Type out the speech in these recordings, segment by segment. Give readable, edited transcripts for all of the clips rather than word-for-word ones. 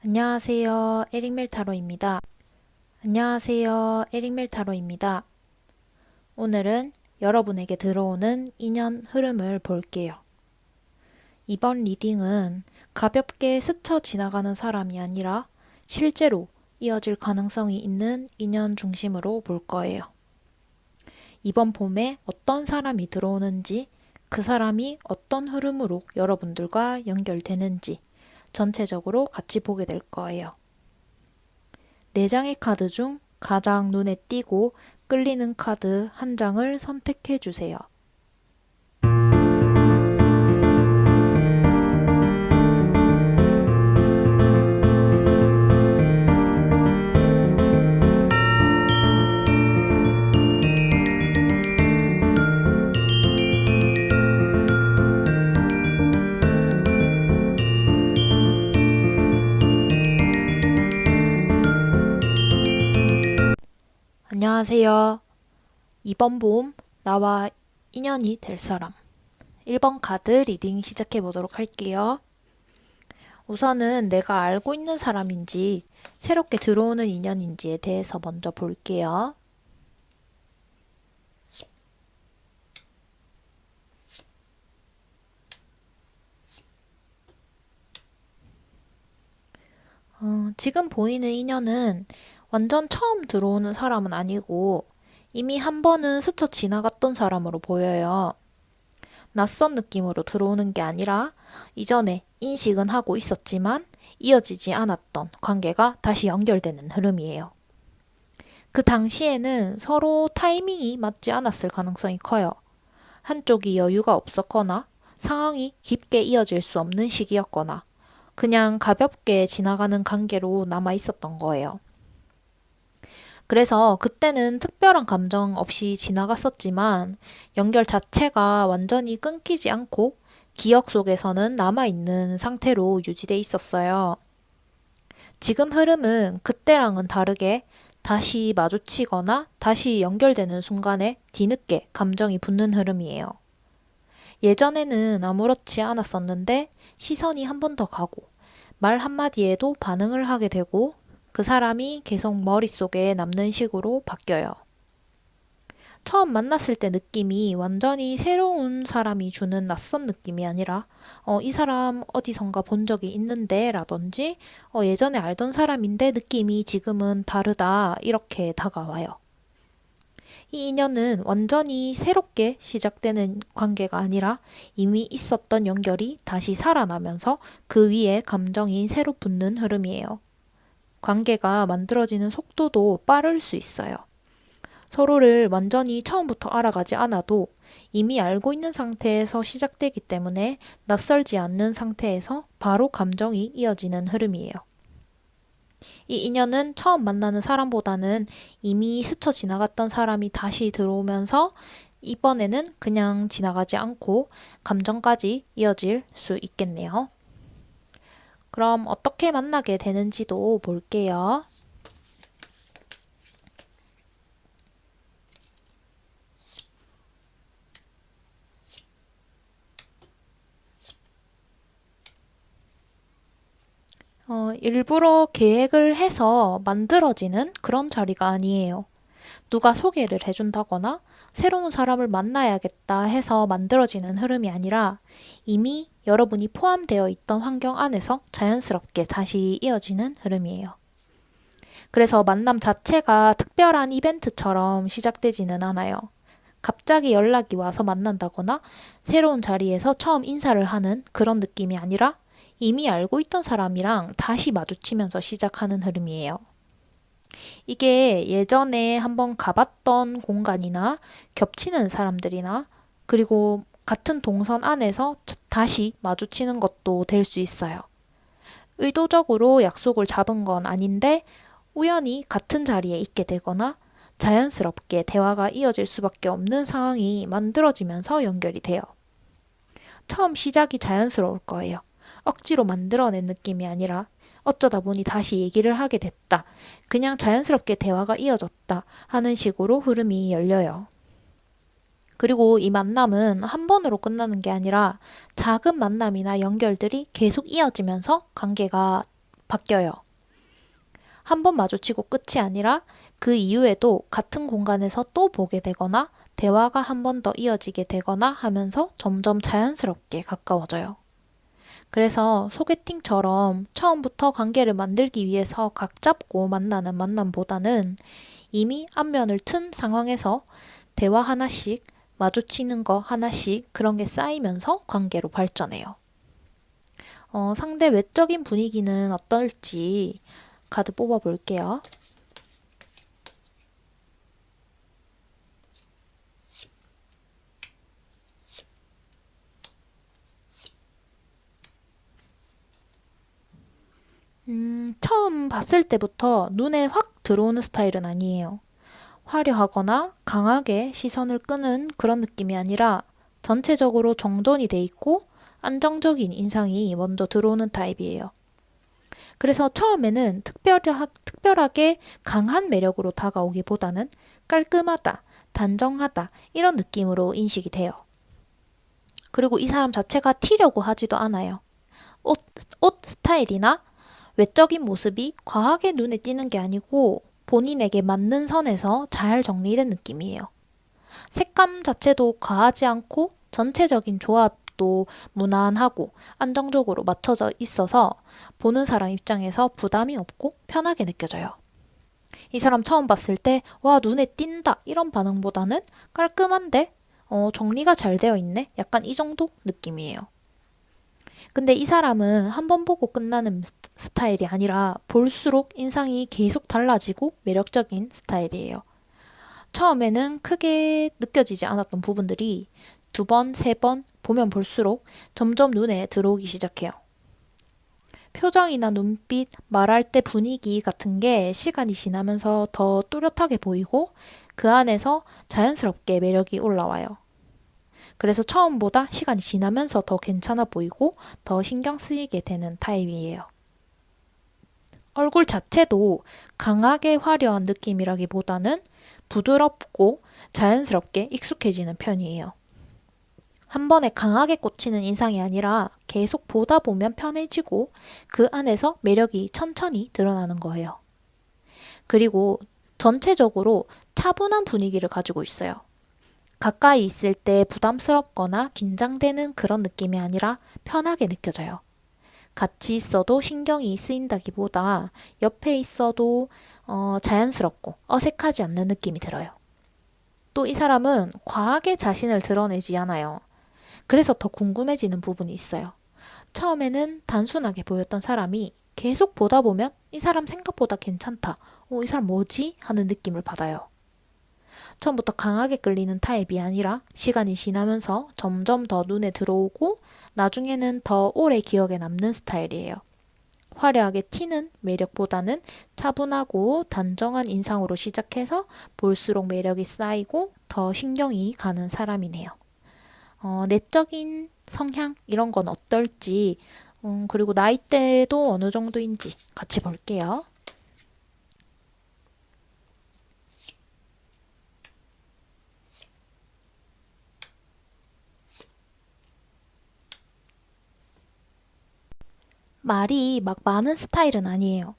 안녕하세요. 에릭멜 타로입니다. 안녕하세요. 에릭멜 타로입니다. 오늘은 여러분에게 들어오는 인연 흐름을 볼게요. 이번 리딩은 가볍게 스쳐 지나가는 사람이 아니라 실제로 이어질 가능성이 있는 인연 중심으로 볼 거예요. 이번 봄에 어떤 사람이 들어오는지, 그 사람이 어떤 흐름으로 여러분들과 연결되는지 전체적으로 같이 보게 될 거예요. 4장의 카드 중 가장 눈에 띄고 끌리는 카드 한 장을 선택해 주세요. 안녕하세요. 이번 봄 나와 인연이 될 사람 1번 카드 리딩 시작해 보도록 할게요. 우선은 내가 알고 있는 사람인지 새롭게 들어오는 인연인지에 대해서 먼저 볼게요. 지금 보이는 인연은 완전 처음 들어오는 사람은 아니고 이미 한 번은 스쳐 지나갔던 사람으로 보여요. 낯선 느낌으로 들어오는 게 아니라 이전에 인식은 하고 있었지만 이어지지 않았던 관계가 다시 연결되는 흐름이에요. 그 당시에는 서로 타이밍이 맞지 않았을 가능성이 커요. 한쪽이 여유가 없었거나 상황이 깊게 이어질 수 없는 시기였거나 그냥 가볍게 지나가는 관계로 남아 있었던 거예요. 그래서 그때는 특별한 감정 없이 지나갔었지만 연결 자체가 완전히 끊기지 않고 기억 속에서는 남아있는 상태로 유지돼 있었어요. 지금 흐름은 그때랑은 다르게 다시 마주치거나 다시 연결되는 순간에 뒤늦게 감정이 붙는 흐름이에요. 예전에는 아무렇지 않았었는데 시선이 한 번 더 가고 말 한마디에도 반응을 하게 되고 그 사람이 계속 머릿속에 남는 식으로 바뀌어요. 처음 만났을 때 느낌이 완전히 새로운 사람이 주는 낯선 느낌이 아니라 이 사람 어디선가 본 적이 있는데 라든지 예전에 알던 사람인데 느낌이 지금은 다르다 이렇게 다가와요. 이 인연은 완전히 새롭게 시작되는 관계가 아니라 이미 있었던 연결이 다시 살아나면서 그 위에 감정이 새로 붙는 흐름이에요. 관계가 만들어지는 속도도 빠를 수 있어요. 서로를 완전히 처음부터 알아가지 않아도 이미 알고 있는 상태에서 시작되기 때문에 낯설지 않는 상태에서 바로 감정이 이어지는 흐름이에요. 이 인연은 처음 만나는 사람보다는 이미 스쳐 지나갔던 사람이 다시 들어오면서 이번에는 그냥 지나가지 않고 감정까지 이어질 수 있겠네요. 그럼 어떻게 만나게 되는지도 볼게요. 일부러 계획을 해서 만들어지는 그런 자리가 아니에요. 누가 소개를 해준다거나 새로운 사람을 만나야겠다 해서 만들어지는 흐름이 아니라 이미 여러분이 포함되어 있던 환경 안에서 자연스럽게 다시 이어지는 흐름이에요. 그래서 만남 자체가 특별한 이벤트처럼 시작되지는 않아요. 갑자기 연락이 와서 만난다거나 새로운 자리에서 처음 인사를 하는 그런 느낌이 아니라 이미 알고 있던 사람이랑 다시 마주치면서 시작하는 흐름이에요. 이게 예전에 한번 가봤던 공간이나 겹치는 사람들이나 그리고 같은 동선 안에서 다시 마주치는 것도 될 수 있어요. 의도적으로 약속을 잡은 건 아닌데 우연히 같은 자리에 있게 되거나 자연스럽게 대화가 이어질 수밖에 없는 상황이 만들어지면서 연결이 돼요. 처음 시작이 자연스러울 거예요. 억지로 만들어낸 느낌이 아니라 어쩌다 보니 다시 얘기를 하게 됐다. 그냥 자연스럽게 대화가 이어졌다 하는 식으로 흐름이 열려요. 그리고 이 만남은 한 번으로 끝나는 게 아니라 작은 만남이나 연결들이 계속 이어지면서 관계가 바뀌어요. 한 번 마주치고 끝이 아니라 그 이후에도 같은 공간에서 또 보게 되거나 대화가 한 번 더 이어지게 되거나 하면서 점점 자연스럽게 가까워져요. 그래서 소개팅처럼 처음부터 관계를 만들기 위해서 각 잡고 만나는 만남보다는 이미 안면을 튼 상황에서 대화 하나씩, 마주치는 거 하나씩 그런 게 쌓이면서 관계로 발전해요. 상대 외적인 분위기는 어떨지 카드 뽑아볼게요. 처음 봤을 때부터 눈에 확 들어오는 스타일은 아니에요. 화려하거나 강하게 시선을 끄는 그런 느낌이 아니라 전체적으로 정돈이 돼 있고 안정적인 인상이 먼저 들어오는 타입이에요. 그래서 처음에는 특별하게 강한 매력으로 다가오기보다는 깔끔하다, 단정하다 이런 느낌으로 인식이 돼요. 그리고 이 사람 자체가 튀려고 하지도 않아요. 옷, 옷 스타일이나 외적인 모습이 과하게 눈에 띄는 게 아니고 본인에게 맞는 선에서 잘 정리된 느낌이에요. 색감 자체도 과하지 않고 전체적인 조합도 무난하고 안정적으로 맞춰져 있어서 보는 사람 입장에서 부담이 없고 편하게 느껴져요. 이 사람 처음 봤을 때 와 눈에 띈다 이런 반응보다는 깔끔한데 정리가 잘 되어 있네 약간 이 정도 느낌이에요. 근데 이 사람은 한 번 보고 끝나는 스타일이 아니라 볼수록 인상이 계속 달라지고 매력적인 스타일이에요. 처음에는 크게 느껴지지 않았던 부분들이 두 번, 세 번 보면 볼수록 점점 눈에 들어오기 시작해요. 표정이나 눈빛, 말할 때 분위기 같은 게 시간이 지나면서 더 또렷하게 보이고 그 안에서 자연스럽게 매력이 올라와요. 그래서 처음보다 시간이 지나면서 더 괜찮아 보이고 더 신경 쓰이게 되는 타입이에요. 얼굴 자체도 강하게 화려한 느낌이라기보다는 부드럽고 자연스럽게 익숙해지는 편이에요. 한 번에 강하게 꽂히는 인상이 아니라 계속 보다 보면 편해지고 그 안에서 매력이 천천히 드러나는 거예요. 그리고 전체적으로 차분한 분위기를 가지고 있어요. 가까이 있을 때 부담스럽거나 긴장되는 그런 느낌이 아니라 편하게 느껴져요. 같이 있어도 신경이 쓰인다기보다 옆에 있어도 자연스럽고 어색하지 않는 느낌이 들어요. 또 이 사람은 과하게 자신을 드러내지 않아요. 그래서 더 궁금해지는 부분이 있어요. 처음에는 단순하게 보였던 사람이 계속 보다 보면 이 사람 생각보다 괜찮다. 이 사람 뭐지? 하는 느낌을 받아요. 처음부터 강하게 끌리는 타입이 아니라 시간이 지나면서 점점 더 눈에 들어오고 나중에는 더 오래 기억에 남는 스타일이에요. 화려하게 튀는 매력보다는 차분하고 단정한 인상으로 시작해서 볼수록 매력이 쌓이고 더 신경이 가는 사람이네요. 내적인 성향 이런 건 어떨지 그리고 나이대도 어느 정도인지 같이 볼게요. 말이 막 많은 스타일은 아니에요.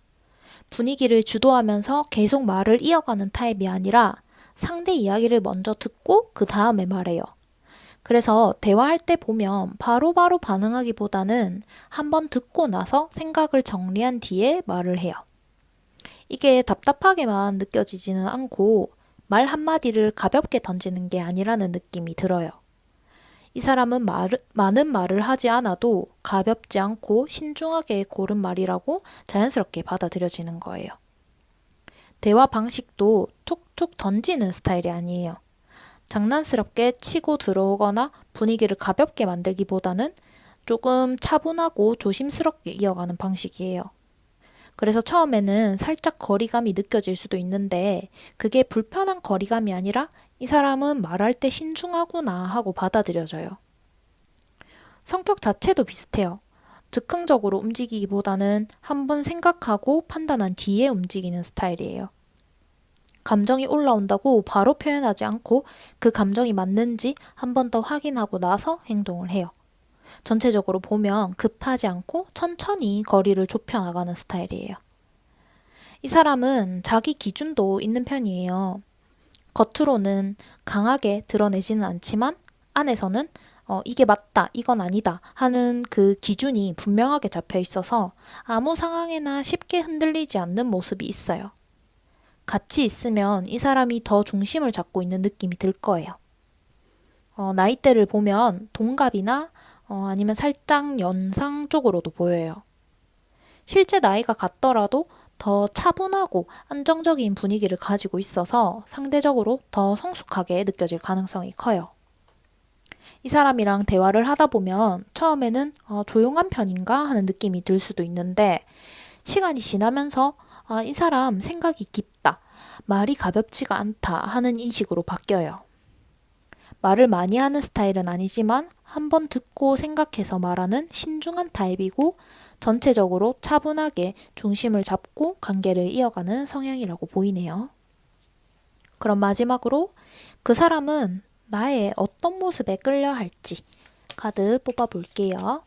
분위기를 주도하면서 계속 말을 이어가는 타입이 아니라 상대 이야기를 먼저 듣고 그 다음에 말해요. 그래서 대화할 때 보면 바로바로 반응하기보다는 한번 듣고 나서 생각을 정리한 뒤에 말을 해요. 이게 답답하게만 느껴지지는 않고 말 한마디를 가볍게 던지는 게 아니라는 느낌이 들어요. 이 사람은 많은 말을 하지 않아도 가볍지 않고 신중하게 고른 말이라고 자연스럽게 받아들여지는 거예요. 대화 방식도 툭툭 던지는 스타일이 아니에요. 장난스럽게 치고 들어오거나 분위기를 가볍게 만들기보다는 조금 차분하고 조심스럽게 이어가는 방식이에요. 그래서 처음에는 살짝 거리감이 느껴질 수도 있는데 그게 불편한 거리감이 아니라 이 사람은 말할 때 신중하구나 하고 받아들여져요. 성격 자체도 비슷해요. 즉흥적으로 움직이기보다는 한번 생각하고 판단한 뒤에 움직이는 스타일이에요. 감정이 올라온다고 바로 표현하지 않고 그 감정이 맞는지 한 번 더 확인하고 나서 행동을 해요. 전체적으로 보면 급하지 않고 천천히 거리를 좁혀 나가는 스타일이에요. 이 사람은 자기 기준도 있는 편이에요. 겉으로는 강하게 드러내지는 않지만 안에서는 이게 맞다, 이건 아니다 하는 그 기준이 분명하게 잡혀 있어서 아무 상황에나 쉽게 흔들리지 않는 모습이 있어요. 같이 있으면 이 사람이 더 중심을 잡고 있는 느낌이 들 거예요. 나이대를 보면 동갑이나 아니면 살짝 연상 쪽으로도 보여요. 실제 나이가 같더라도 더 차분하고 안정적인 분위기를 가지고 있어서 상대적으로 더 성숙하게 느껴질 가능성이 커요. 이 사람이랑 대화를 하다 보면 처음에는 조용한 편인가 하는 느낌이 들 수도 있는데 시간이 지나면서 이 사람 생각이 깊다, 말이 가볍지가 않다 하는 인식으로 바뀌어요. 말을 많이 하는 스타일은 아니지만 한번 듣고 생각해서 말하는 신중한 타입이고 전체적으로 차분하게 중심을 잡고 관계를 이어가는 성향이라고 보이네요. 그럼 마지막으로 그 사람은 나의 어떤 모습에 끌려 할지 카드 뽑아볼게요.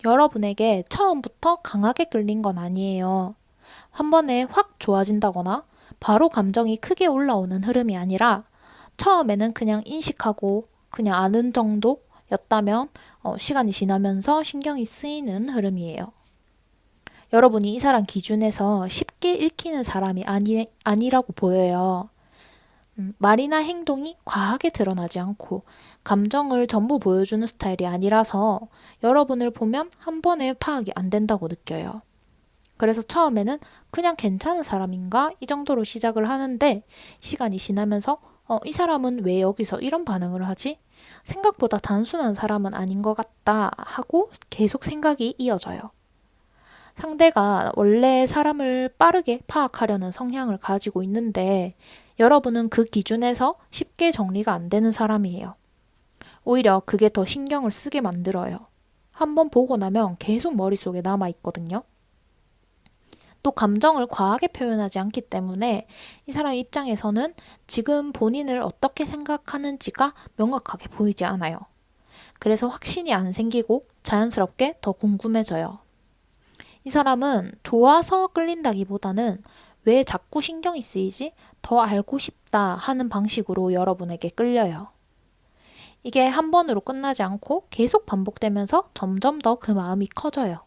여러분에게 처음부터 강하게 끌린 건 아니에요. 한 번에 확 좋아진다거나 바로 감정이 크게 올라오는 흐름이 아니라 처음에는 그냥 인식하고 그냥 아는 정도였다면 시간이 지나면서 신경이 쓰이는 흐름이에요. 여러분이 이 사람 기준에서 쉽게 읽히는 사람이 아니라고 보여요. 말이나 행동이 과하게 드러나지 않고 감정을 전부 보여주는 스타일이 아니라서 여러분을 보면 한 번에 파악이 안 된다고 느껴요. 그래서 처음에는 그냥 괜찮은 사람인가? 이 정도로 시작을 하는데 시간이 지나면서 이 사람은 왜 여기서 이런 반응을 하지? 생각보다 단순한 사람은 아닌 것 같다 하고 계속 생각이 이어져요. 상대가 원래 사람을 빠르게 파악하려는 성향을 가지고 있는데 여러분은 그 기준에서 쉽게 정리가 안 되는 사람이에요. 오히려 그게 더 신경을 쓰게 만들어요. 한번 보고 나면 계속 머릿속에 남아 있거든요. 또 감정을 과하게 표현하지 않기 때문에 이 사람 입장에서는 지금 본인을 어떻게 생각하는지가 명확하게 보이지 않아요. 그래서 확신이 안 생기고 자연스럽게 더 궁금해져요. 이 사람은 좋아서 끌린다기보다는 왜 자꾸 신경이 쓰이지? 더 알고 싶다 하는 방식으로 여러분에게 끌려요. 이게 한 번으로 끝나지 않고 계속 반복되면서 점점 더 그 마음이 커져요.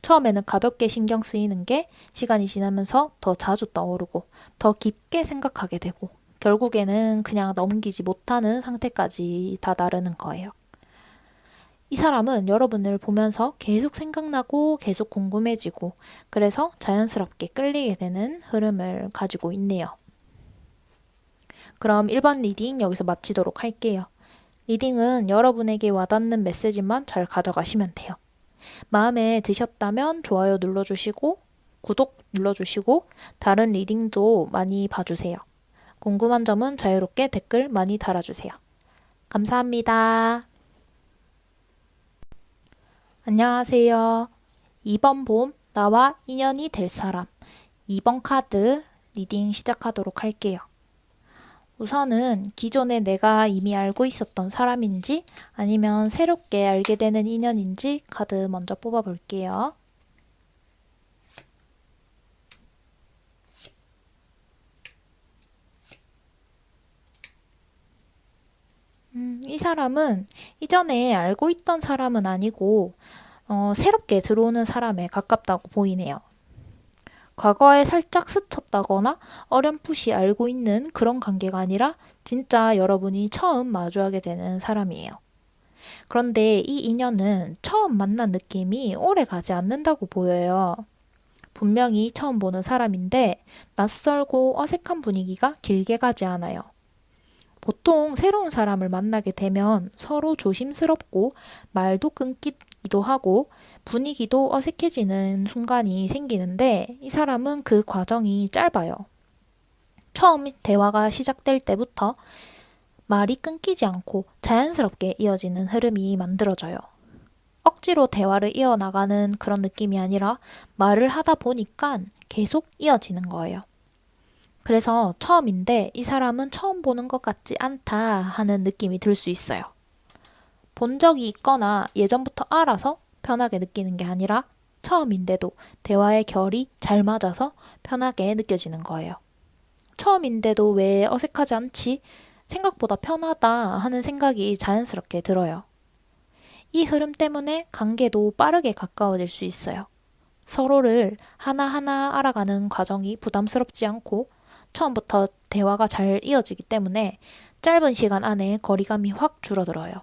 처음에는 가볍게 신경 쓰이는 게 시간이 지나면서 더 자주 떠오르고 더 깊게 생각하게 되고 결국에는 그냥 넘기지 못하는 상태까지 다다르는 거예요. 이 사람은 여러분을 보면서 계속 생각나고 계속 궁금해지고 그래서 자연스럽게 끌리게 되는 흐름을 가지고 있네요. 그럼 1번 리딩 여기서 마치도록 할게요. 리딩은 여러분에게 와닿는 메시지만 잘 가져가시면 돼요. 마음에 드셨다면 좋아요 눌러주시고 구독 눌러주시고 다른 리딩도 많이 봐주세요. 궁금한 점은 자유롭게 댓글 많이 달아주세요. 감사합니다. 안녕하세요. 2번 봄 나와 인연이 될 사람 2번 카드 리딩 시작하도록 할게요. 우선은 기존에 내가 이미 알고 있었던 사람인지 아니면 새롭게 알게 되는 인연인지 카드 먼저 뽑아볼게요. 이 사람은 이전에 알고 있던 사람은 아니고 새롭게 들어오는 사람에 가깝다고 보이네요. 과거에 살짝 스쳤다거나 어렴풋이 알고 있는 그런 관계가 아니라 진짜 여러분이 처음 마주하게 되는 사람이에요. 그런데 이 인연은 처음 만난 느낌이 오래 가지 않는다고 보여요. 분명히 처음 보는 사람인데 낯설고 어색한 분위기가 길게 가지 않아요. 보통 새로운 사람을 만나게 되면 서로 조심스럽고 말도 끊기도 하고 분위기도 어색해지는 순간이 생기는데 이 사람은 그 과정이 짧아요. 처음 대화가 시작될 때부터 말이 끊기지 않고 자연스럽게 이어지는 흐름이 만들어져요. 억지로 대화를 이어나가는 그런 느낌이 아니라 말을 하다 보니까 계속 이어지는 거예요. 그래서 처음인데 이 사람은 처음 보는 것 같지 않다 하는 느낌이 들 수 있어요. 본 적이 있거나 예전부터 알아서 편하게 느끼는 게 아니라 처음인데도 대화의 결이 잘 맞아서 편하게 느껴지는 거예요. 처음인데도 왜 어색하지 않지? 생각보다 편하다 하는 생각이 자연스럽게 들어요. 이 흐름 때문에 관계도 빠르게 가까워질 수 있어요. 서로를 하나하나 알아가는 과정이 부담스럽지 않고 처음부터 대화가 잘 이어지기 때문에 짧은 시간 안에 거리감이 확 줄어들어요.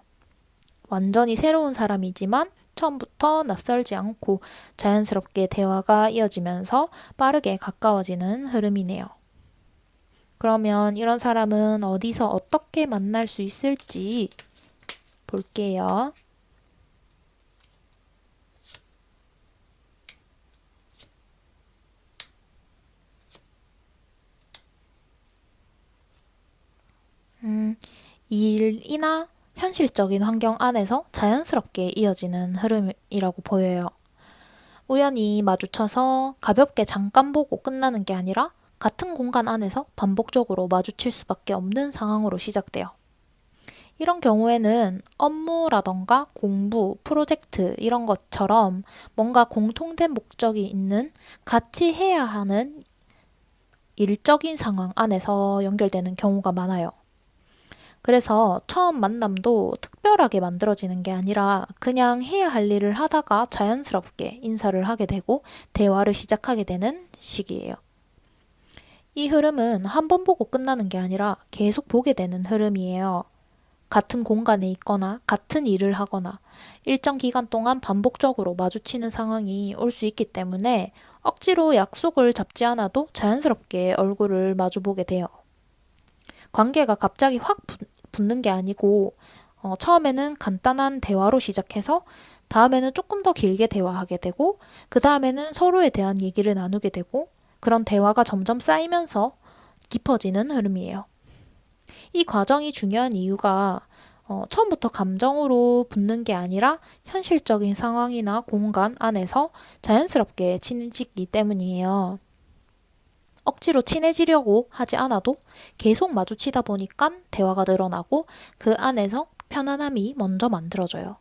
완전히 새로운 사람이지만 처음부터 낯설지 않고 자연스럽게 대화가 이어지면서 빠르게 가까워지는 흐름이네요. 그러면 이런 사람은 어디서 어떻게 만날 수 있을지 볼게요. 일이나 현실적인 환경 안에서 자연스럽게 이어지는 흐름이라고 보여요. 우연히 마주쳐서 가볍게 잠깐 보고 끝나는 게 아니라 같은 공간 안에서 반복적으로 마주칠 수밖에 없는 상황으로 시작돼요. 이런 경우에는 업무라던가 공부, 프로젝트 이런 것처럼 뭔가 공통된 목적이 있는 같이 해야 하는 일적인 상황 안에서 연결되는 경우가 많아요. 그래서 처음 만남도 특별하게 만들어지는 게 아니라 그냥 해야 할 일을 하다가 자연스럽게 인사를 하게 되고 대화를 시작하게 되는 시기예요. 이 흐름은 한 번 보고 끝나는 게 아니라 계속 보게 되는 흐름이에요. 같은 공간에 있거나 같은 일을 하거나 일정 기간 동안 반복적으로 마주치는 상황이 올 수 있기 때문에 억지로 약속을 잡지 않아도 자연스럽게 얼굴을 마주보게 돼요. 관계가 갑자기 확 붙는 게 아니고 처음에는 간단한 대화로 시작해서 다음에는 조금 더 길게 대화하게 되고 그 다음에는 서로에 대한 얘기를 나누게 되고 그런 대화가 점점 쌓이면서 깊어지는 흐름이에요. 이 과정이 중요한 이유가 처음부터 감정으로 붙는 게 아니라 현실적인 상황이나 공간 안에서 자연스럽게 친해지기 때문이에요. 억지로 친해지려고 하지 않아도 계속 마주치다 보니까 대화가 늘어나고 그 안에서 편안함이 먼저 만들어져요.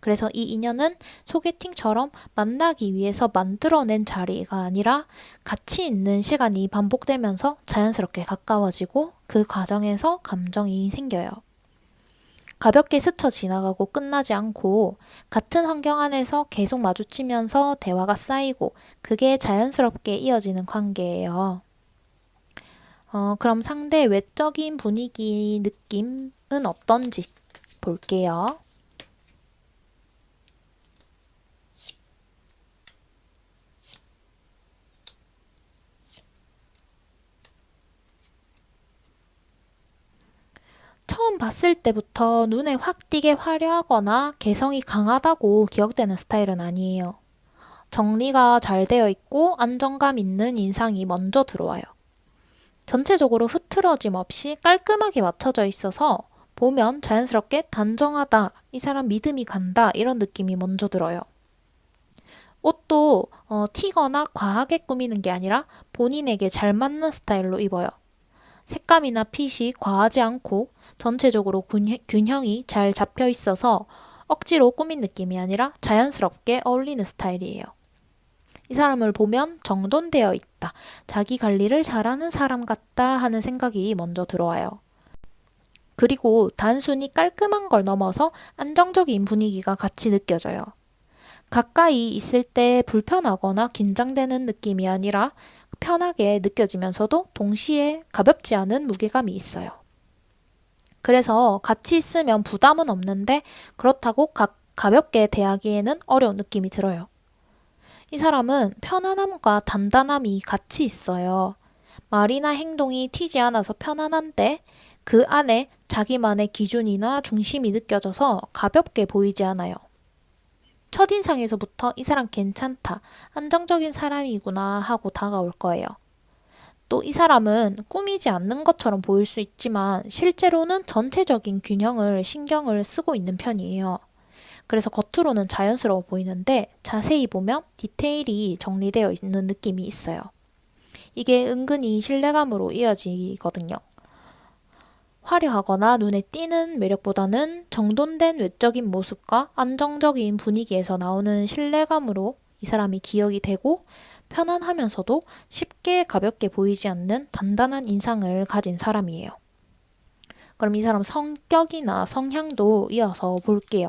그래서 이 인연은 소개팅처럼 만나기 위해서 만들어낸 자리가 아니라 같이 있는 시간이 반복되면서 자연스럽게 가까워지고 그 과정에서 감정이 생겨요. 가볍게 스쳐 지나가고 끝나지 않고 같은 환경 안에서 계속 마주치면서 대화가 쌓이고 그게 자연스럽게 이어지는 관계예요. 그럼 상대의 외적인 분위기 느낌은 어떤지 볼게요. 처음 봤을 때부터 눈에 확 띄게 화려하거나 개성이 강하다고 기억되는 스타일은 아니에요. 정리가 잘 되어 있고 안정감 있는 인상이 먼저 들어와요. 전체적으로 흐트러짐 없이 깔끔하게 맞춰져 있어서 보면 자연스럽게 단정하다, 이 사람 믿음이 간다 이런 느낌이 먼저 들어요. 옷도 튀거나 과하게 꾸미는 게 아니라 본인에게 잘 맞는 스타일로 입어요. 색감이나 핏이 과하지 않고 전체적으로 균형이 잘 잡혀 있어서 억지로 꾸민 느낌이 아니라 자연스럽게 어울리는 스타일이에요. 이 사람을 보면 정돈되어 있다, 자기 관리를 잘하는 사람 같다 하는 생각이 먼저 들어와요. 그리고 단순히 깔끔한 걸 넘어서 안정적인 분위기가 같이 느껴져요. 가까이 있을 때 불편하거나 긴장되는 느낌이 아니라 편하게 느껴지면서도 동시에 가볍지 않은 무게감이 있어요. 그래서 같이 있으면 부담은 없는데 그렇다고 가볍게 대하기에는 어려운 느낌이 들어요. 이 사람은 편안함과 단단함이 같이 있어요. 말이나 행동이 튀지 않아서 편안한데 그 안에 자기만의 기준이나 중심이 느껴져서 가볍게 보이지 않아요. 첫인상에서부터 이 사람 괜찮다, 안정적인 사람이구나 하고 다가올 거예요. 또 이 사람은 꾸미지 않는 것처럼 보일 수 있지만 실제로는 전체적인 균형을 신경을 쓰고 있는 편이에요. 그래서 겉으로는 자연스러워 보이는데 자세히 보면 디테일이 정리되어 있는 느낌이 있어요. 이게 은근히 신뢰감으로 이어지거든요. 화려하거나 눈에 띄는 매력보다는 정돈된 외적인 모습과 안정적인 분위기에서 나오는 신뢰감으로 이 사람이 기억이 되고 편안하면서도 쉽게 가볍게 보이지 않는 단단한 인상을 가진 사람이에요. 그럼 이 사람 성격이나 성향도 이어서 볼게요.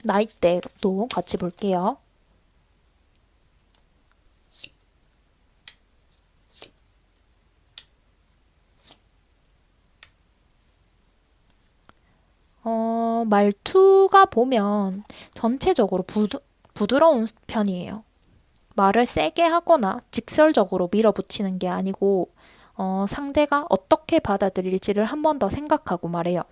나이대도 같이 볼게요. 말투가 보면 전체적으로 부드러운 편이에요. 말을 세게 하거나 직설적으로 밀어붙이는 게 아니고 상대가 어떻게 받아들일지를 한 번 더 생각하고 말해요.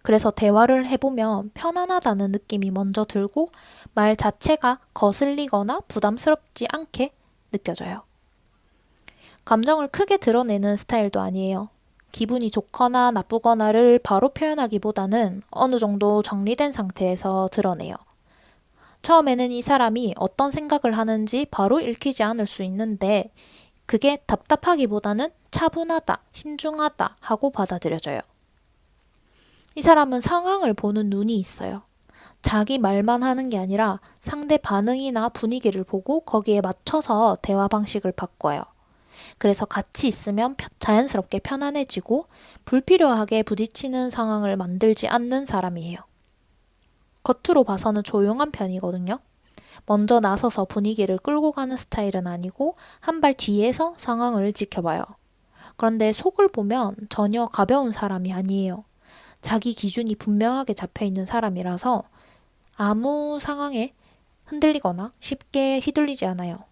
그래서 대화를 해보면 편안하다는 느낌이 먼저 들고 말 자체가 거슬리거나 부담스럽지 않게 느껴져요. 감정을 크게 드러내는 스타일도 아니에요. 기분이 좋거나 나쁘거나를 바로 표현하기보다는 어느 정도 정리된 상태에서 드러내요. 처음에는 이 사람이 어떤 생각을 하는지 바로 읽히지 않을 수 있는데 그게 답답하기보다는 차분하다, 신중하다 하고 받아들여져요. 이 사람은 상황을 보는 눈이 있어요. 자기 말만 하는 게 아니라 상대 반응이나 분위기를 보고 거기에 맞춰서 대화 방식을 바꿔요. 그래서 같이 있으면 자연스럽게 편안해지고 불필요하게 부딪히는 상황을 만들지 않는 사람이에요. 겉으로 봐서는 조용한 편이거든요. 먼저 나서서 분위기를 끌고 가는 스타일은 아니고 한 발 뒤에서 상황을 지켜봐요. 그런데 속을 보면 전혀 가벼운 사람이 아니에요. 자기 기준이 분명하게 잡혀 있는 사람이라서 아무 상황에 흔들리거나 쉽게 휘둘리지 않아요.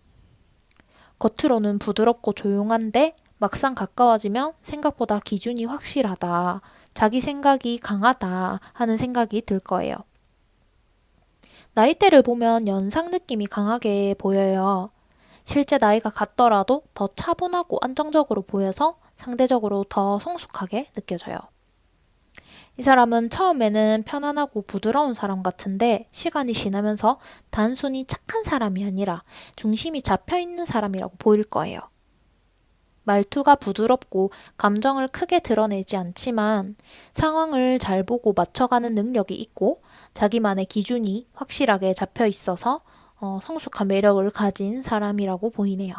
겉으로는 부드럽고 조용한데 막상 가까워지면 생각보다 기준이 확실하다, 자기 생각이 강하다 하는 생각이 들 거예요. 나이대를 보면 연상 느낌이 강하게 보여요. 실제 나이가 같더라도 더 차분하고 안정적으로 보여서 상대적으로 더 성숙하게 느껴져요. 이 사람은 처음에는 편안하고 부드러운 사람 같은데 시간이 지나면서 단순히 착한 사람이 아니라 중심이 잡혀 있는 사람이라고 보일 거예요. 말투가 부드럽고 감정을 크게 드러내지 않지만 상황을 잘 보고 맞춰가는 능력이 있고 자기만의 기준이 확실하게 잡혀 있어서 성숙한 매력을 가진 사람이라고 보이네요.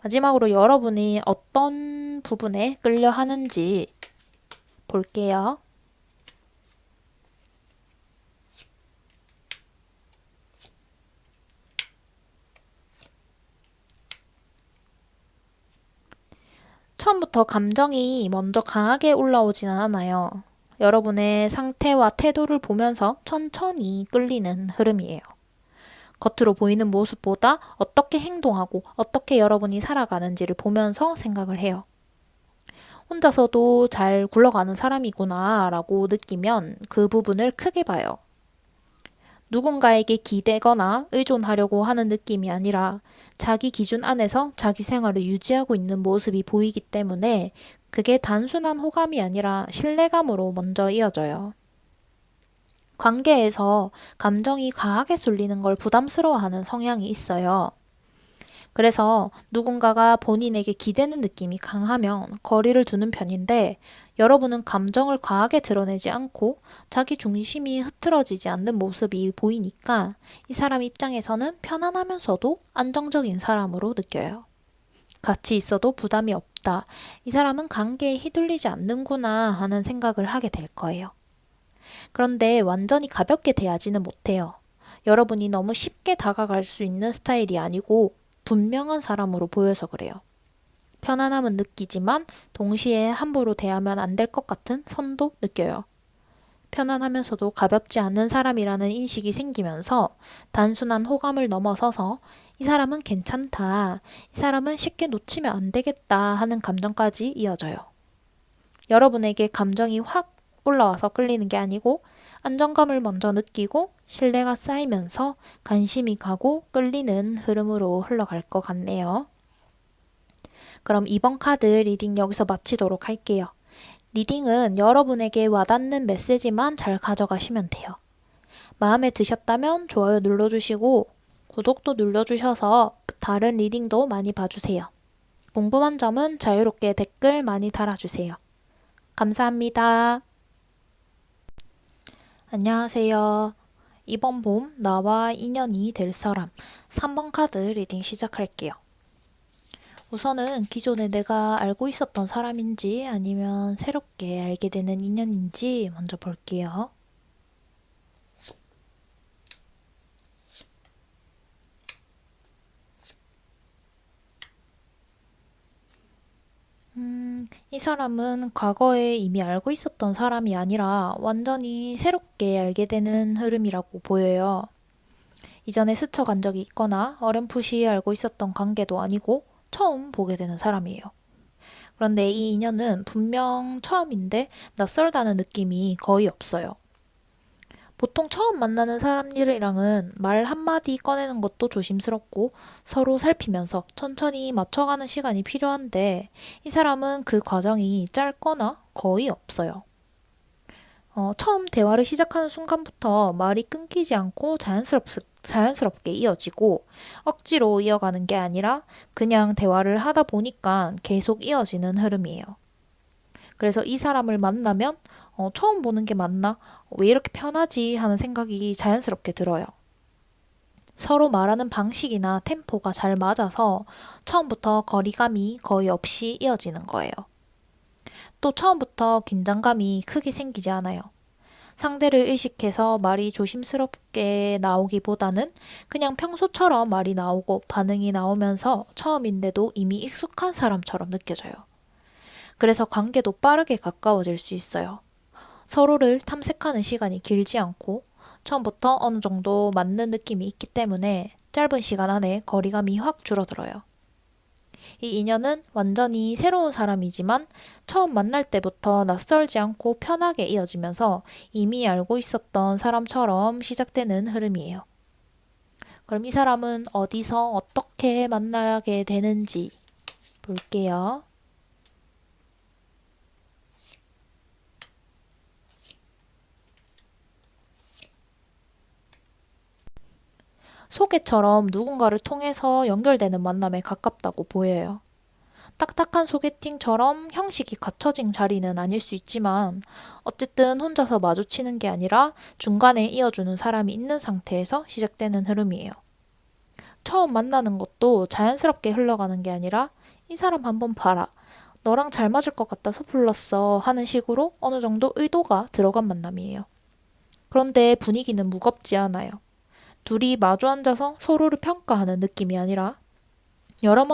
마지막으로 여러분이 어떤 부분에 끌려 하는지 볼게요. 처음부터 감정이 먼저 강하게 올라오지는 않아요. 여러분의 상태와 태도를 보면서 천천히 끌리는 흐름이에요. 겉으로 보이는 모습보다 어떻게 행동하고 어떻게 여러분이 살아가는지를 보면서 생각을 해요. 혼자서도 잘 굴러가는 사람이구나 라고 느끼면 그 부분을 크게 봐요. 누군가에게 기대거나 의존하려고 하는 느낌이 아니라 자기 기준 안에서 자기 생활을 유지하고 있는 모습이 보이기 때문에 그게 단순한 호감이 아니라 신뢰감으로 먼저 이어져요. 관계에서 감정이 과하게 쏠리는 걸 부담스러워하는 성향이 있어요. 그래서 누군가가 본인에게 기대는 느낌이 강하면 거리를 두는 편인데 여러분은 감정을 과하게 드러내지 않고 자기 중심이 흐트러지지 않는 모습이 보이니까 이 사람 입장에서는 편안하면서도 안정적인 사람으로 느껴요. 같이 있어도 부담이 없다. 이 사람은 관계에 휘둘리지 않는구나 하는 생각을 하게 될 거예요. 그런데 완전히 가볍게 대하지는 못해요. 여러분이 너무 쉽게 다가갈 수 있는 스타일이 아니고 분명한 사람으로 보여서 그래요. 편안함은 느끼지만 동시에 함부로 대하면 안 될 것 같은 선도 느껴요. 편안하면서도 가볍지 않은 사람이라는 인식이 생기면서 단순한 호감을 넘어서서 이 사람은 괜찮다, 이 사람은 쉽게 놓치면 안 되겠다 하는 감정까지 이어져요. 여러분에게 감정이 확 올라와서 끌리는 게 아니고 안정감을 먼저 느끼고 신뢰가 쌓이면서 관심이 가고 끌리는 흐름으로 흘러갈 것 같네요. 그럼 이번 카드 리딩 여기서 마치도록 할게요. 리딩은 여러분에게 와닿는 메시지만 잘 가져가시면 돼요. 마음에 드셨다면 좋아요 눌러주시고 구독도 눌러주셔서 다른 리딩도 많이 봐주세요. 궁금한 점은 자유롭게 댓글 많이 달아주세요. 감사합니다. 안녕하세요. 이번 봄 나와 인연이 될 사람 3번 카드 리딩 시작할게요. 우선은 기존에 내가 알고 있었던 사람인지 아니면 새롭게 알게 되는 인연인지 먼저 볼게요. 이 사람은 과거에 이미 알고 있었던 사람이 아니라 완전히 새롭게 알게 되는 흐름이라고 보여요. 이전에 스쳐간 적이 있거나 어렴풋이 알고 있었던 관계도 아니고 처음 보게 되는 사람이에요. 그런데 이 인연은 분명 처음인데 낯설다는 느낌이 거의 없어요. 보통 처음 만나는 사람들이랑은 말 한마디 꺼내는 것도 조심스럽고 서로 살피면서 천천히 맞춰가는 시간이 필요한데 이 사람은 그 과정이 짧거나 거의 없어요. 처음 대화를 시작하는 순간부터 말이 끊기지 않고 자연스럽게 이어지고 억지로 이어가는 게 아니라 그냥 대화를 하다 보니까 계속 이어지는 흐름이에요. 그래서 이 사람을 만나면 처음 보는 게 맞나? 왜 이렇게 편하지? 하는 생각이 자연스럽게 들어요. 서로 말하는 방식이나 템포가 잘 맞아서 처음부터 거리감이 거의 없이 이어지는 거예요. 또 처음부터 긴장감이 크게 생기지 않아요. 상대를 의식해서 말이 조심스럽게 나오기보다는 그냥 평소처럼 말이 나오고 반응이 나오면서 처음인데도 이미 익숙한 사람처럼 느껴져요. 그래서 관계도 빠르게 가까워질 수 있어요. 서로를 탐색하는 시간이 길지 않고 처음부터 어느 정도 맞는 느낌이 있기 때문에 짧은 시간 안에 거리감이 확 줄어들어요. 이 인연은 완전히 새로운 사람이지만 처음 만날 때부터 낯설지 않고 편하게 이어지면서 이미 알고 있었던 사람처럼 시작되는 흐름이에요. 그럼 이 사람은 어디서 어떻게 만나게 되는지 볼게요. 소개처럼 누군가를 통해서 연결되는 만남에 가깝다고 보여요. 딱딱한 소개팅처럼 형식이 갖춰진 자리는 아닐 수 있지만 어쨌든 혼자서 마주치는 게 아니라 중간에 이어주는 사람이 있는 상태에서 시작되는 흐름이에요. 처음 만나는 것도 자연스럽게 흘러가는 게 아니라 이 사람 한번 봐라. 너랑 잘 맞을 것 같아서 불렀어 하는 식으로 어느 정도 의도가 들어간 만남이에요. 그런데 분위기는 무겁지 않아요. 둘이 마주 앉아서 서로를 평가하는 느낌이 아니라 여러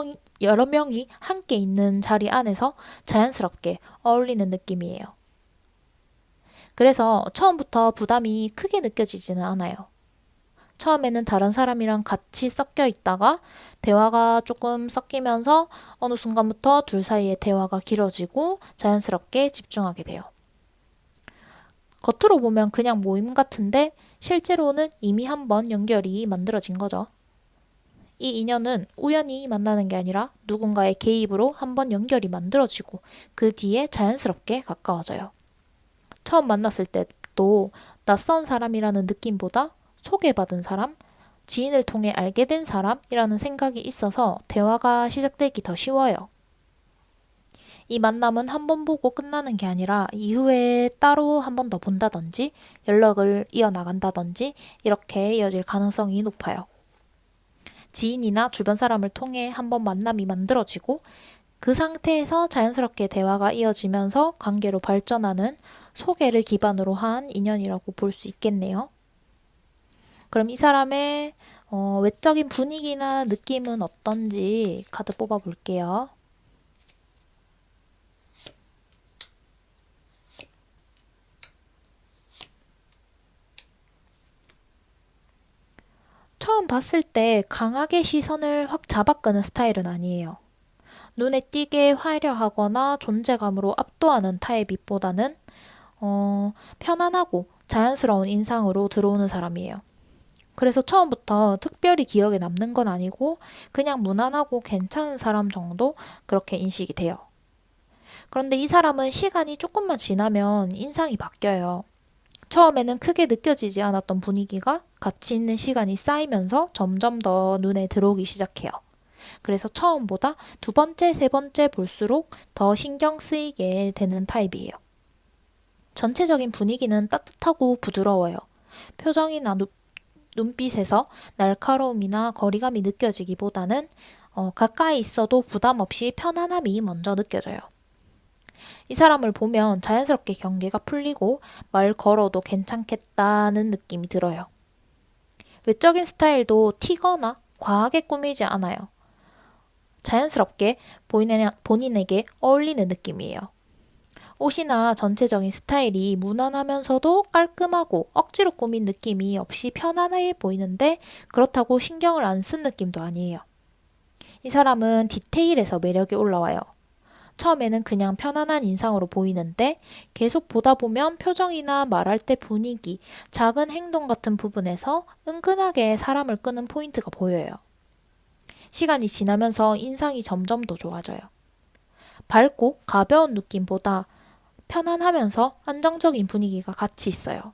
명이 함께 있는 자리 안에서 자연스럽게 어울리는 느낌이에요. 그래서 처음부터 부담이 크게 느껴지지는 않아요. 처음에는 다른 사람이랑 같이 섞여 있다가 대화가 조금 섞이면서 어느 순간부터 둘 사이의 대화가 길어지고 자연스럽게 집중하게 돼요. 겉으로 보면 그냥 모임 같은데 실제로는 이미 한번 연결이 만들어진 거죠. 이 인연은 우연히 만나는 게 아니라 누군가의 개입으로 한번 연결이 만들어지고 그 뒤에 자연스럽게 가까워져요. 처음 만났을 때도 낯선 사람이라는 느낌보다 소개받은 사람, 지인을 통해 알게 된 사람이라는 생각이 있어서 대화가 시작되기 더 쉬워요. 이 만남은 한 번 보고 끝나는 게 아니라 이후에 따로 한 번 더 본다든지 연락을 이어나간다든지 이렇게 이어질 가능성이 높아요. 지인이나 주변 사람을 통해 한번 만남이 만들어지고 그 상태에서 자연스럽게 대화가 이어지면서 관계로 발전하는 소개를 기반으로 한 인연이라고 볼 수 있겠네요. 그럼 이 사람의 외적인 분위기나 느낌은 어떤지 카드 뽑아 볼게요. 처음 봤을 때 강하게 시선을 확 잡아끄는 스타일은 아니에요. 눈에 띄게 화려하거나 존재감으로 압도하는 타입보다는 편안하고 자연스러운 인상으로 들어오는 사람이에요. 그래서 처음부터 특별히 기억에 남는 건 아니고 그냥 무난하고 괜찮은 사람 정도 그렇게 인식이 돼요. 그런데 이 사람은 시간이 조금만 지나면 인상이 바뀌어요. 처음에는 크게 느껴지지 않았던 분위기가 같이 있는 시간이 쌓이면서 점점 더 눈에 들어오기 시작해요. 그래서 처음보다 두 번째, 세 번째 볼수록 더 신경 쓰이게 되는 타입이에요. 전체적인 분위기는 따뜻하고 부드러워요. 표정이나 눈빛에서 날카로움이나 거리감이 느껴지기보다는 가까이 있어도 부담 없이 편안함이 먼저 느껴져요. 이 사람을 보면 자연스럽게 경계가 풀리고 말 걸어도 괜찮겠다는 느낌이 들어요. 외적인 스타일도 튀거나 과하게 꾸미지 않아요. 자연스럽게 본인에게 어울리는 느낌이에요. 옷이나 전체적인 스타일이 무난하면서도 깔끔하고 억지로 꾸민 느낌이 없이 편안해 보이는데 그렇다고 신경을 안 쓴 느낌도 아니에요. 이 사람은 디테일에서 매력이 올라와요. 처음에는 그냥 편안한 인상으로 보이는데 계속 보다 보면 표정이나 말할 때 분위기, 작은 행동 같은 부분에서 은근하게 사람을 끄는 포인트가 보여요. 시간이 지나면서 인상이 점점 더 좋아져요. 밝고 가벼운 느낌보다 편안하면서 안정적인 분위기가 같이 있어요.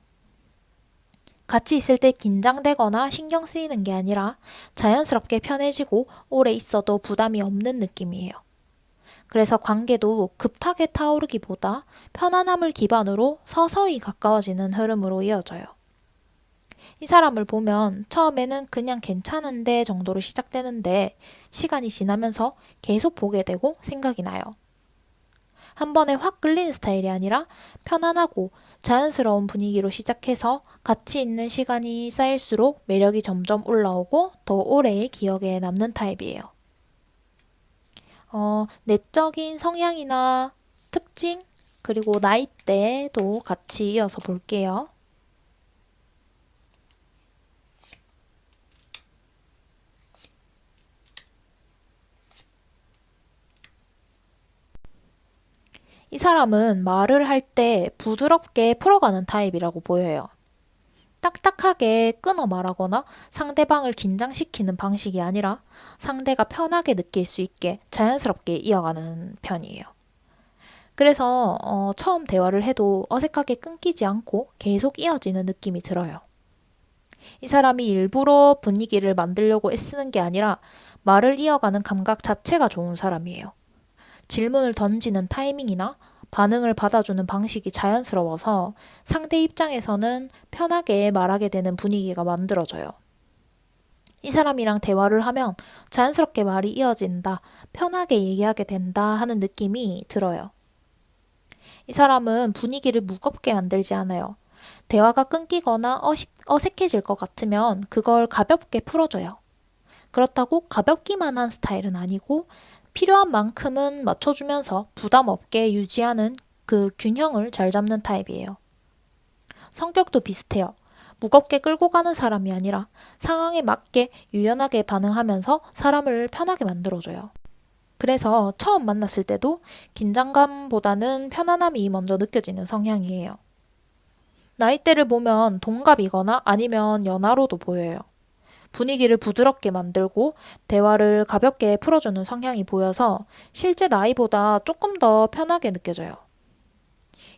같이 있을 때 긴장되거나 신경 쓰이는 게 아니라 자연스럽게 편해지고 오래 있어도 부담이 없는 느낌이에요. 그래서 관계도 급하게 타오르기보다 편안함을 기반으로 서서히 가까워지는 흐름으로 이어져요. 이 사람을 보면 처음에는 그냥 괜찮은데 정도로 시작되는데 시간이 지나면서 계속 보게 되고 생각이 나요. 한 번에 확 끌리는 스타일이 아니라 편안하고 자연스러운 분위기로 시작해서 같이 있는 시간이 쌓일수록 매력이 점점 올라오고 더 오래 기억에 남는 타입이에요. 내적인 성향이나 특징, 그리고 나이대도 같이 이어서 볼게요. 이 사람은 말을 할 때 부드럽게 풀어가는 타입이라고 보여요. 딱딱하게 끊어 말하거나 상대방을 긴장시키는 방식이 아니라 상대가 편하게 느낄 수 있게 자연스럽게 이어가는 편이에요. 그래서 처음 대화를 해도 어색하게 끊기지 않고 계속 이어지는 느낌이 들어요. 이 사람이 일부러 분위기를 만들려고 애쓰는 게 아니라 말을 이어가는 감각 자체가 좋은 사람이에요. 질문을 던지는 타이밍이나 반응을 받아주는 방식이 자연스러워서 상대 입장에서는 편하게 말하게 되는 분위기가 만들어져요. 이 사람이랑 대화를 하면 자연스럽게 말이 이어진다, 편하게 얘기하게 된다 하는 느낌이 들어요. 이 사람은 분위기를 무겁게 만들지 않아요. 대화가 끊기거나 어색해질 것 같으면 그걸 가볍게 풀어줘요. 그렇다고 가볍기만 한 스타일은 아니고 필요한 만큼은 맞춰주면서 부담 없게 유지하는 그 균형을 잘 잡는 타입이에요. 성격도 비슷해요. 무겁게 끌고 가는 사람이 아니라 상황에 맞게 유연하게 반응하면서 사람을 편하게 만들어줘요. 그래서 처음 만났을 때도 긴장감보다는 편안함이 먼저 느껴지는 성향이에요. 나이대를 보면 동갑이거나 아니면 연하로도 보여요. 분위기를 부드럽게 만들고 대화를 가볍게 풀어주는 성향이 보여서 실제 나이보다 조금 더 편하게 느껴져요.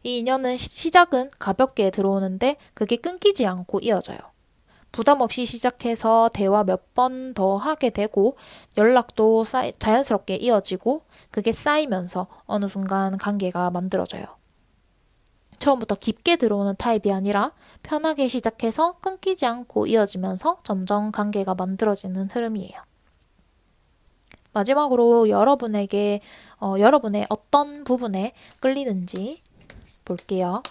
이 인연은 시작은 가볍게 들어오는데 그게 끊기지 않고 이어져요. 부담 없이 시작해서 대화 몇 번 더 하게 되고 연락도 자연스럽게 이어지고 그게 쌓이면서 어느 순간 관계가 만들어져요. 처음부터 깊게 들어오는 타입이 아니라 편하게 시작해서 끊기지 않고 이어지면서 점점 관계가 만들어지는 흐름이에요. 마지막으로 여러분의 어떤 부분에 끌리는지 볼게요.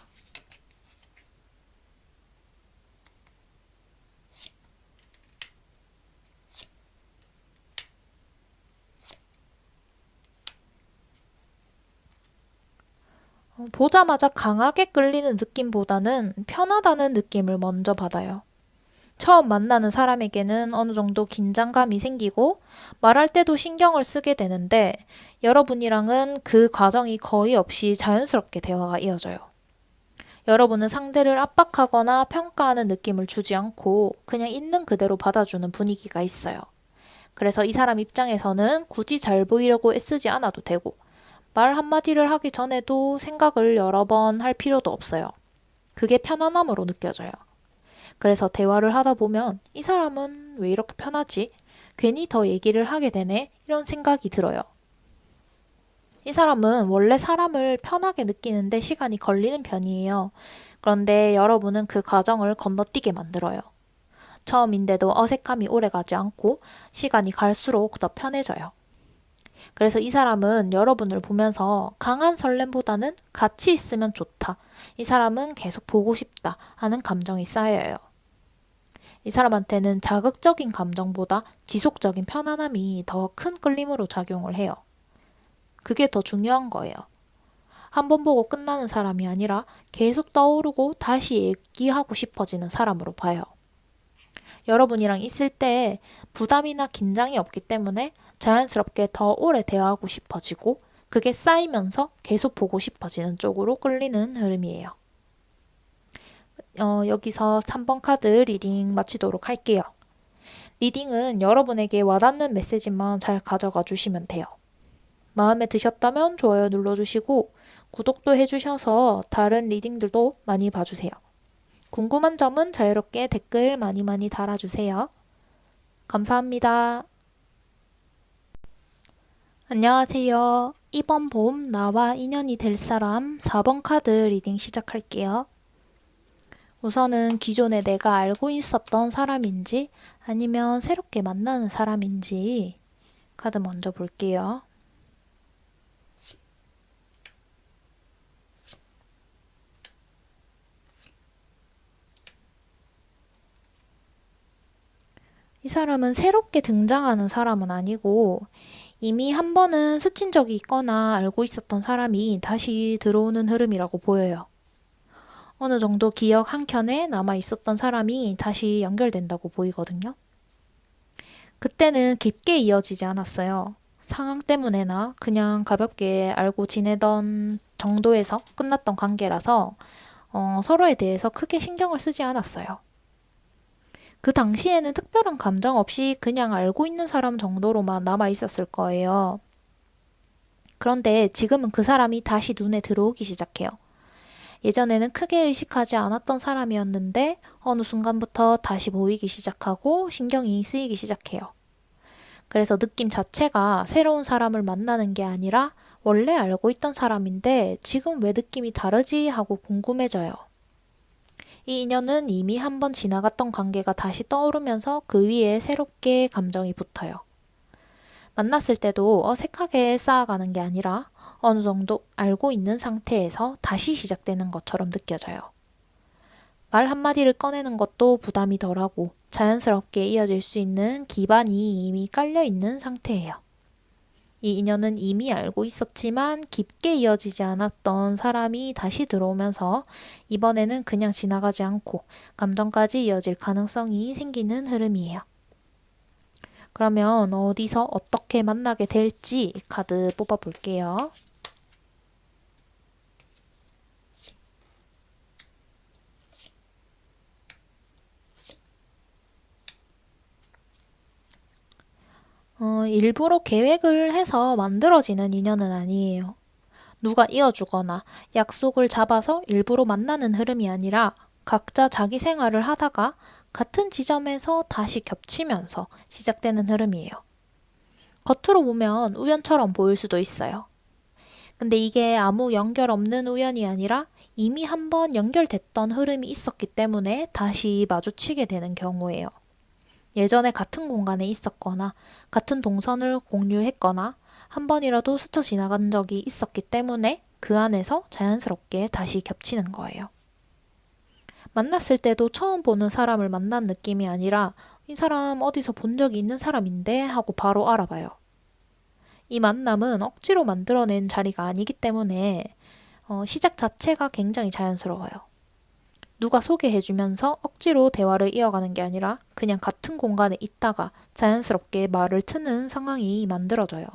보자마자 강하게 끌리는 느낌보다는 편하다는 느낌을 먼저 받아요. 처음 만나는 사람에게는 어느 정도 긴장감이 생기고 말할 때도 신경을 쓰게 되는데 여러분이랑은 그 과정이 거의 없이 자연스럽게 대화가 이어져요. 여러분은 상대를 압박하거나 평가하는 느낌을 주지 않고 그냥 있는 그대로 받아주는 분위기가 있어요. 그래서 이 사람 입장에서는 굳이 잘 보이려고 애쓰지 않아도 되고 말 한마디를 하기 전에도 생각을 여러 번 할 필요도 없어요. 그게 편안함으로 느껴져요. 그래서 대화를 하다 보면 이 사람은 왜 이렇게 편하지? 괜히 더 얘기를 하게 되네? 이런 생각이 들어요. 이 사람은 원래 사람을 편하게 느끼는데 시간이 걸리는 편이에요. 그런데 여러분은 그 과정을 건너뛰게 만들어요. 처음인데도 어색함이 오래가지 않고 시간이 갈수록 더 편해져요. 그래서 이 사람은 여러분을 보면서 강한 설렘보다는 같이 있으면 좋다. 이 사람은 계속 보고 싶다 하는 감정이 쌓여요. 이 사람한테는 자극적인 감정보다 지속적인 편안함이 더 큰 끌림으로 작용을 해요. 그게 더 중요한 거예요. 한 번 보고 끝나는 사람이 아니라 계속 떠오르고 다시 얘기하고 싶어지는 사람으로 봐요. 여러분이랑 있을 때 부담이나 긴장이 없기 때문에 자연스럽게 더 오래 대화하고 싶어지고 그게 쌓이면서 계속 보고 싶어지는 쪽으로 끌리는 흐름이에요. 여기서 3번 카드 리딩 마치도록 할게요. 리딩은 여러분에게 와닿는 메시지만 잘 가져가 주시면 돼요. 마음에 드셨다면 좋아요 눌러주시고 구독도 해주셔서 다른 리딩들도 많이 봐주세요. 궁금한 점은 자유롭게 댓글 많이 달아주세요. 감사합니다. 안녕하세요. 이번 봄 나와 인연이 될 사람 4번 카드 리딩 시작할게요. 우선은 기존에 내가 알고 있었던 사람인지 아니면 새롭게 만나는 사람인지 카드 먼저 볼게요. 이 사람은 새롭게 등장하는 사람은 아니고 이미 한 번은 스친 적이 있거나 알고 있었던 사람이 다시 들어오는 흐름이라고 보여요. 어느 정도 기억 한 켠에 남아 있었던 사람이 다시 연결된다고 보이거든요. 그때는 깊게 이어지지 않았어요. 상황 때문에나 그냥 가볍게 알고 지내던 정도에서 끝났던 관계라서 서로에 대해서 크게 신경을 쓰지 않았어요. 그 당시에는 특별한 감정 없이 그냥 알고 있는 사람 정도로만 남아 있었을 거예요. 그런데 지금은 그 사람이 다시 눈에 들어오기 시작해요. 예전에는 크게 의식하지 않았던 사람이었는데 어느 순간부터 다시 보이기 시작하고 신경이 쓰이기 시작해요. 그래서 느낌 자체가 새로운 사람을 만나는 게 아니라 원래 알고 있던 사람인데 지금 왜 느낌이 다르지 하고 궁금해져요. 이 인연은 이미 한 번 지나갔던 관계가 다시 떠오르면서 그 위에 새롭게 감정이 붙어요. 만났을 때도 어색하게 쌓아가는 게 아니라 어느 정도 알고 있는 상태에서 다시 시작되는 것처럼 느껴져요. 말 한마디를 꺼내는 것도 부담이 덜하고 자연스럽게 이어질 수 있는 기반이 이미 깔려 있는 상태예요. 이 인연은 이미 알고 있었지만 깊게 이어지지 않았던 사람이 다시 들어오면서 이번에는 그냥 지나가지 않고 감정까지 이어질 가능성이 생기는 흐름이에요. 그러면 어디서 어떻게 만나게 될지 카드 뽑아볼게요. 일부러 계획을 해서 만들어지는 인연은 아니에요. 누가 이어주거나 약속을 잡아서 일부러 만나는 흐름이 아니라 각자 자기 생활을 하다가 같은 지점에서 다시 겹치면서 시작되는 흐름이에요. 겉으로 보면 우연처럼 보일 수도 있어요. 근데 이게 아무 연결 없는 우연이 아니라 이미 한번 연결됐던 흐름이 있었기 때문에 다시 마주치게 되는 경우예요. 예전에 같은 공간에 있었거나 같은 동선을 공유했거나 한 번이라도 스쳐 지나간 적이 있었기 때문에 그 안에서 자연스럽게 다시 겹치는 거예요. 만났을 때도 처음 보는 사람을 만난 느낌이 아니라 이 사람 어디서 본 적이 있는 사람인데 하고 바로 알아봐요. 이 만남은 억지로 만들어낸 자리가 아니기 때문에 시작 자체가 굉장히 자연스러워요. 누가 소개해주면서 억지로 대화를 이어가는 게 아니라 그냥 같은 공간에 있다가 자연스럽게 말을 트는 상황이 만들어져요.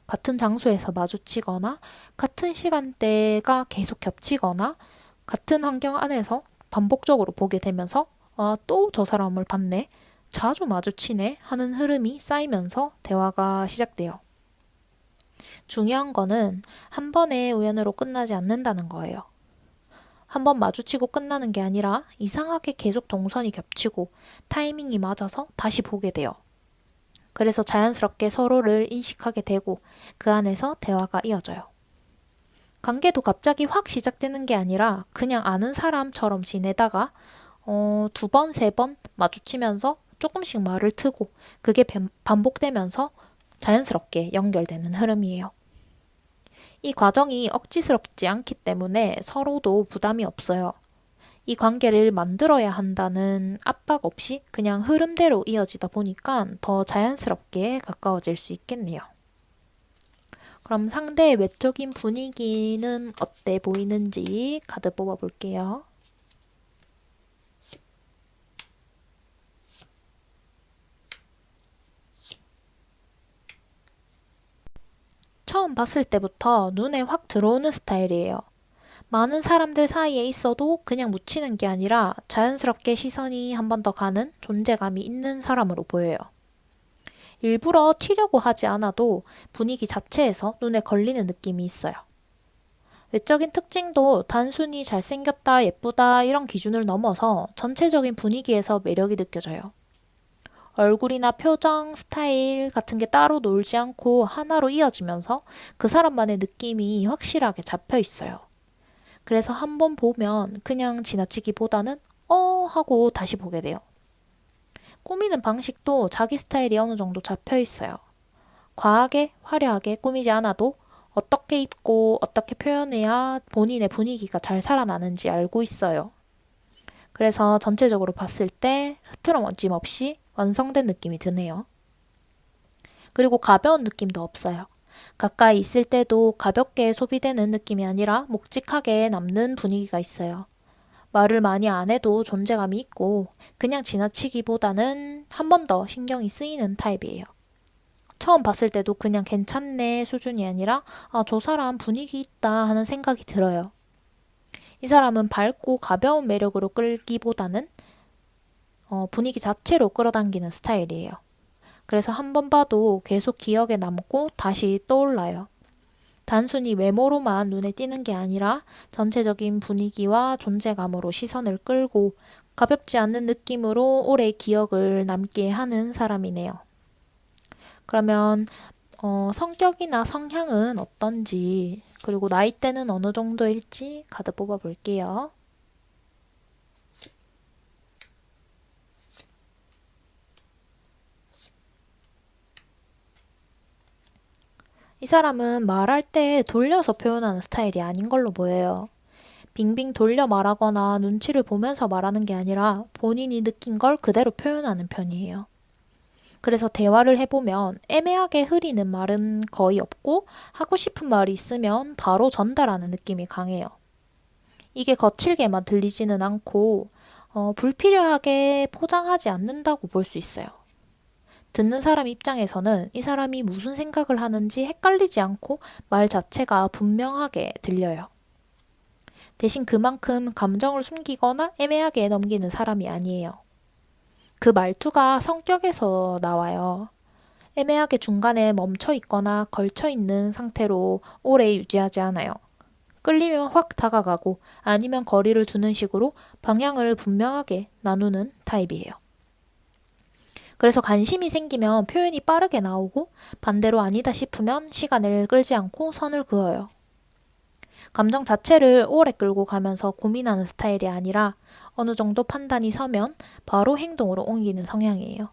같은 장소에서 마주치거나 같은 시간대가 계속 겹치거나 같은 환경 안에서 반복적으로 보게 되면서 또 저 사람을 봤네, 자주 마주치네 하는 흐름이 쌓이면서 대화가 시작돼요. 중요한 거는 한 번의 우연으로 끝나지 않는다는 거예요. 한번 마주치고 끝나는 게 아니라 이상하게 계속 동선이 겹치고 타이밍이 맞아서 다시 보게 돼요. 그래서 자연스럽게 서로를 인식하게 되고 그 안에서 대화가 이어져요. 관계도 갑자기 확 시작되는 게 아니라 그냥 아는 사람처럼 지내다가 두 번, 세 번 마주치면서 조금씩 말을 트고 그게 반복되면서 자연스럽게 연결되는 흐름이에요. 이 과정이 억지스럽지 않기 때문에 서로도 부담이 없어요. 이 관계를 만들어야 한다는 압박 없이 그냥 흐름대로 이어지다 보니까 더 자연스럽게 가까워질 수 있겠네요. 그럼 상대의 외적인 분위기는 어때 보이는지 카드 뽑아볼게요. 처음 봤을 때부터 눈에 확 들어오는 스타일이에요. 많은 사람들 사이에 있어도 그냥 묻히는 게 아니라 자연스럽게 시선이 한 번 더 가는 존재감이 있는 사람으로 보여요. 일부러 튀려고 하지 않아도 분위기 자체에서 눈에 걸리는 느낌이 있어요. 외적인 특징도 단순히 잘생겼다, 예쁘다 이런 기준을 넘어서 전체적인 분위기에서 매력이 느껴져요. 얼굴이나 표정, 스타일 같은 게 따로 놀지 않고 하나로 이어지면서 그 사람만의 느낌이 확실하게 잡혀 있어요. 그래서 한 번 보면 그냥 지나치기보다는 하고 다시 보게 돼요. 꾸미는 방식도 자기 스타일이 어느 정도 잡혀 있어요. 과하게, 화려하게 꾸미지 않아도 어떻게 입고 어떻게 표현해야 본인의 분위기가 잘 살아나는지 알고 있어요. 그래서 전체적으로 봤을 때 흐트러짐 없이 완성된 느낌이 드네요. 그리고 가벼운 느낌도 없어요. 가까이 있을 때도 가볍게 소비되는 느낌이 아니라 묵직하게 남는 분위기가 있어요. 말을 많이 안 해도 존재감이 있고 그냥 지나치기보다는 한 번 더 신경이 쓰이는 타입이에요. 처음 봤을 때도 그냥 괜찮네 수준이 아니라 저 사람 분위기 있다 하는 생각이 들어요. 이 사람은 밝고 가벼운 매력으로 끌기보다는 분위기 자체로 끌어당기는 스타일이에요. 그래서 한 번 봐도 계속 기억에 남고 다시 떠올라요. 단순히 외모로만 눈에 띄는 게 아니라 전체적인 분위기와 존재감으로 시선을 끌고 가볍지 않은 느낌으로 오래 기억을 남게 하는 사람이네요. 그러면 성격이나 성향은 어떤지 그리고 나이대는 어느 정도일지 카드 뽑아볼게요. 이 사람은 말할 때 돌려서 표현하는 스타일이 아닌 걸로 보여요. 빙빙 돌려 말하거나 눈치를 보면서 말하는 게 아니라 본인이 느낀 걸 그대로 표현하는 편이에요. 그래서 대화를 해보면 애매하게 흐리는 말은 거의 없고 하고 싶은 말이 있으면 바로 전달하는 느낌이 강해요. 이게 거칠게만 들리지는 않고 불필요하게 포장하지 않는다고 볼 수 있어요. 듣는 사람 입장에서는 이 사람이 무슨 생각을 하는지 헷갈리지 않고 말 자체가 분명하게 들려요. 대신 그만큼 감정을 숨기거나 애매하게 넘기는 사람이 아니에요. 그 말투가 성격에서 나와요. 애매하게 중간에 멈춰 있거나 걸쳐 있는 상태로 오래 유지하지 않아요. 끌리면 확 다가가고 아니면 거리를 두는 식으로 방향을 분명하게 나누는 타입이에요. 그래서 관심이 생기면 표현이 빠르게 나오고 반대로 아니다 싶으면 시간을 끌지 않고 선을 그어요. 감정 자체를 오래 끌고 가면서 고민하는 스타일이 아니라 어느 정도 판단이 서면 바로 행동으로 옮기는 성향이에요.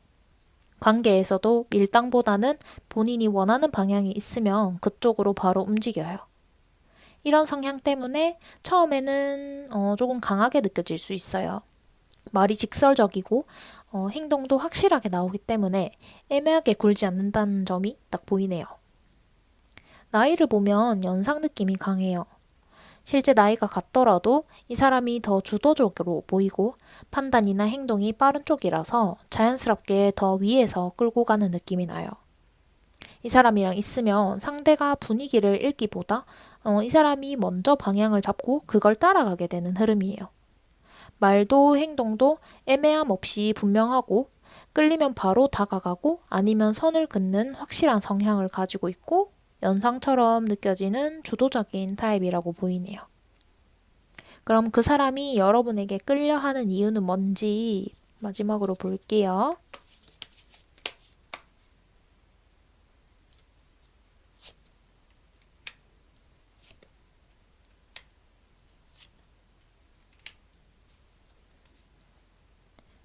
관계에서도 밀당보다는 본인이 원하는 방향이 있으면 그쪽으로 바로 움직여요. 이런 성향 때문에 처음에는 조금 강하게 느껴질 수 있어요. 말이 직설적이고 행동도 확실하게 나오기 때문에 애매하게 굴지 않는다는 점이 딱 보이네요. 나이를 보면 연상 느낌이 강해요. 실제 나이가 같더라도 이 사람이 더 주도적으로 보이고 판단이나 행동이 빠른 쪽이라서 자연스럽게 더 위에서 끌고 가는 느낌이 나요. 이 사람이랑 있으면 상대가 분위기를 읽기보다 이 사람이 먼저 방향을 잡고 그걸 따라가게 되는 흐름이에요. 말도 행동도 애매함 없이 분명하고 끌리면 바로 다가가고 아니면 선을 긋는 확실한 성향을 가지고 있고 연상처럼 느껴지는 주도적인 타입이라고 보이네요. 그럼 그 사람이 여러분에게 끌려하는 이유는 뭔지 마지막으로 볼게요.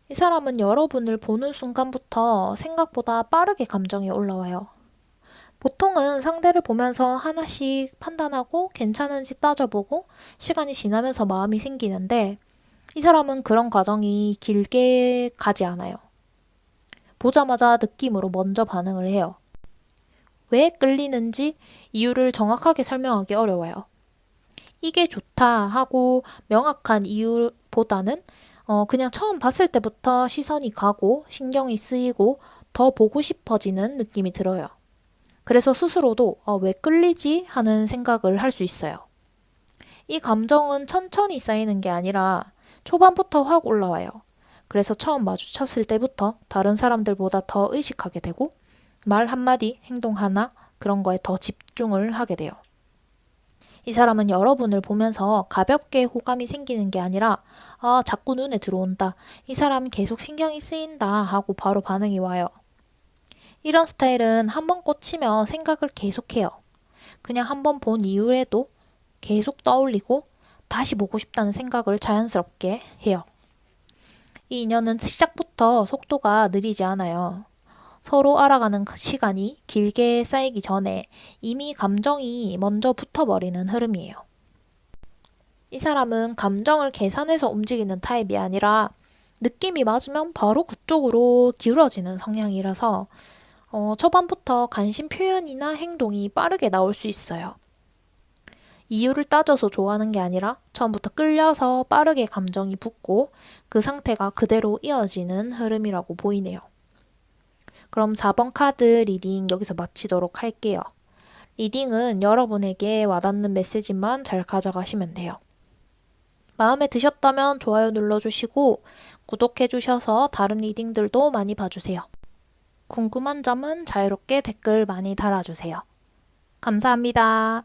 이 사람은 여러분을 보는 순간부터 생각보다 빠르게 감정이 올라와요. 보통은 상대를 보면서 하나씩 판단하고 괜찮은지 따져보고 시간이 지나면서 마음이 생기는데 이 사람은 그런 과정이 길게 가지 않아요. 보자마자 느낌으로 먼저 반응을 해요. 왜 끌리는지 이유를 정확하게 설명하기 어려워요. 이게 좋다 하고 명확한 이유보다는 그냥 처음 봤을 때부터 시선이 가고 신경이 쓰이고 더 보고 싶어지는 느낌이 들어요. 그래서 스스로도 왜 끌리지? 하는 생각을 할 수 있어요. 이 감정은 천천히 쌓이는 게 아니라 초반부터 확 올라와요. 그래서 처음 마주쳤을 때부터 다른 사람들보다 더 의식하게 되고 말 한마디, 행동 하나 그런 거에 더 집중을 하게 돼요. 이 사람은 여러분을 보면서 가볍게 호감이 생기는 게 아니라 자꾸 눈에 들어온다. 이 사람 계속 신경이 쓰인다 하고 바로 반응이 와요. 이런 스타일은 한번 꽂히면 생각을 계속해요. 그냥 한번 본 이후에도 계속 떠올리고 다시 보고 싶다는 생각을 자연스럽게 해요. 이 인연은 시작부터 속도가 느리지 않아요. 서로 알아가는 시간이 길게 쌓이기 전에 이미 감정이 먼저 붙어버리는 흐름이에요. 이 사람은 감정을 계산해서 움직이는 타입이 아니라 느낌이 맞으면 바로 그쪽으로 기울어지는 성향이라서 초반부터 관심 표현이나 행동이 빠르게 나올 수 있어요. 이유를 따져서 좋아하는 게 아니라 처음부터 끌려서 빠르게 감정이 붙고 그 상태가 그대로 이어지는 흐름이라고 보이네요. 그럼 4번 카드 리딩 여기서 마치도록 할게요. 리딩은 여러분에게 와닿는 메시지만 잘 가져가시면 돼요. 마음에 드셨다면 좋아요 눌러주시고 구독해주셔서 다른 리딩들도 많이 봐주세요. 궁금한 점은 자유롭게 댓글 많이 달아주세요. 감사합니다.